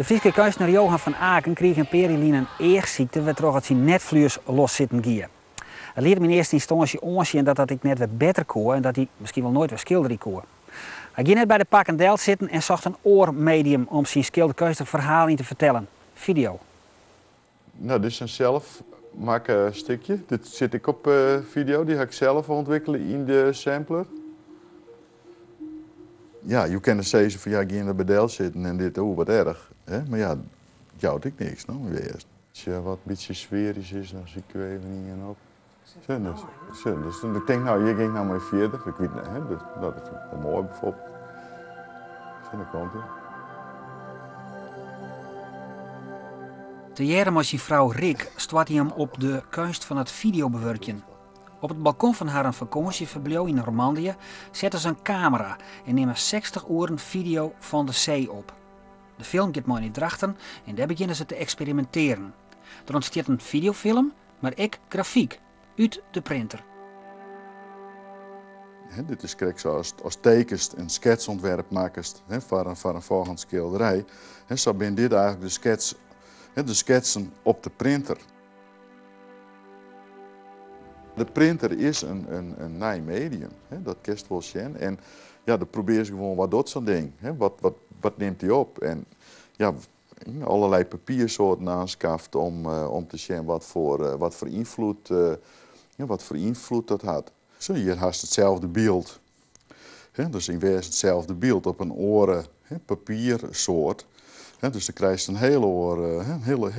De Frieske kunstenaar Johan van Aken kreeg een periline een eerziekte waardoor het zijn netvlees los zitten gier. Het leerde me in eerste instantie onzien dat ik net wat beter kon en dat hij misschien wel nooit weer schilderen kon. Hij ging net bij de pak en deel zitten en zocht een oormedium om zijn schilderkunstig verhaal in te vertellen. Video. Nou, dit is een zelf maken stukje. Dit zit ik op video, die ga ik zelf ontwikkelen in de sampler. Ja, je kan zeggen van ja, ik ga in de bedel zitten en dit, wat erg. Hè? Maar ja, jouwt ik niks, nou, weer. Als je wat een beetje sferisch is, dan zie ik er even niet in op. Dus ik denk, nou, hier ging nou maar verder. Ik weet niet, hè? Dat is wel mooi bijvoorbeeld. Zo, dan komt hij. Te jaren met zijn vrouw Rick stond hij hem op de kunst van het videobewerken. Op het balkon van haar vakantieverblijf in Normandië zetten ze een camera en nemen 60 uur video van de zee op. De film gaat mooi in drachten en daar beginnen ze te experimenteren. Er ontstaat een videofilm, maar ook grafiek, uit de printer. Dit is kijk, zoals als tekens een schetsontwerp maakst voor een volgende schilderij. Zo ben dit eigenlijk de schetsen op de printer. De printer is een nieuw medium, dat kerst wel zien. En ja, dan probeer je gewoon wat doet zo'n ding. Wat neemt hij op? En ja, allerlei papiersoorten aanschaft om te zien wat voor invloed dat had. Zo, hier haast hetzelfde beeld. Dus in wezen hetzelfde beeld op een oren papiersoort. Dus dan krijg je een hele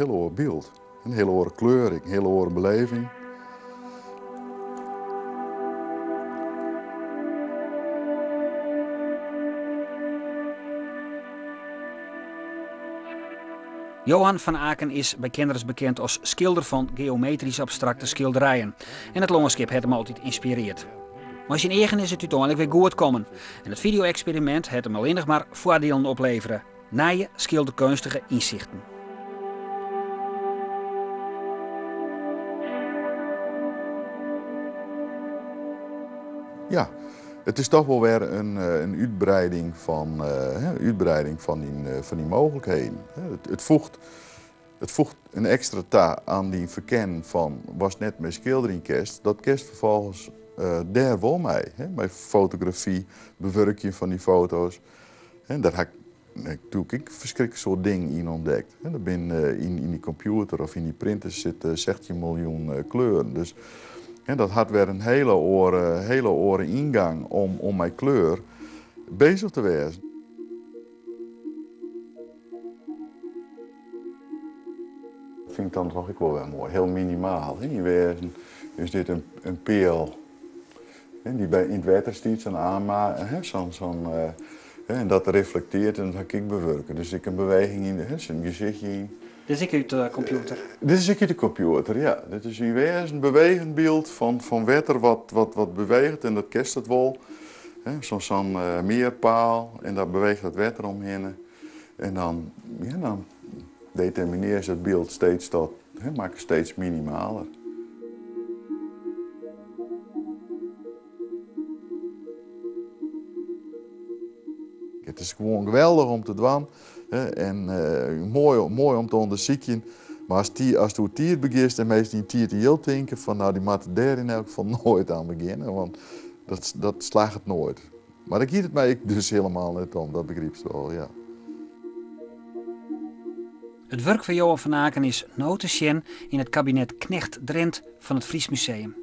oor beeld. Een hele oor kleuring, een hele oor beleving. Johan van Aken is bij kenners bekend als schilder van geometrisch abstracte schilderijen. En het landschap heeft hem altijd inspireerd. Maar zijn eigen is het uiteindelijk weer goed komen. En het video-experiment heeft hem alleen nog maar voordelen opleveren. Nieuwe schilderkunstige inzichten. Ja, het is toch wel weer een uitbreiding van die mogelijkheden. Het voegt een extra taak aan die verkennen van was net met schildering kerst. Dat kerst vervolgens daar wel mee. Bij fotografie, bewerking van die foto's. En daar heb ik verschrikkelijk soort dingen in ontdekt. In die computer of in die printers zitten 16 miljoen kleuren. Dus dat had weer een hele oren ingang om mijn kleur bezig te wezen. Dat vind ik dan toch ook wel weer mooi, heel minimaal. In wezen is dit een peel die in het water stiet, zo'n aanmaken, en dat reflecteert en dat ga ik bewerken. Dus ik een beweging in zijn gezichtje in. Dit is ik uit de computer? Dit is ik uit de computer, ja. Dit is in wezen een bewegend beeld van water wat beweegt en dat kerst het wel. Zo'n meerpaal en daar beweegt het water omheen. En dan determineer je het beeld steeds maak het steeds minimaler. Het is gewoon geweldig om te doen en mooi om te onderzoeken. Maar als je tiert begint en meestal die tiert heel denken van nou die moeten daar in elk geval nooit aan beginnen, want dat slaagt het nooit. Maar daar gaat het mij dus helemaal niet om, dat begrijp je wel, ja. Het werk van Johan van Aken is nou te zien in het kabinet Knecht Drent van het Fries Museum.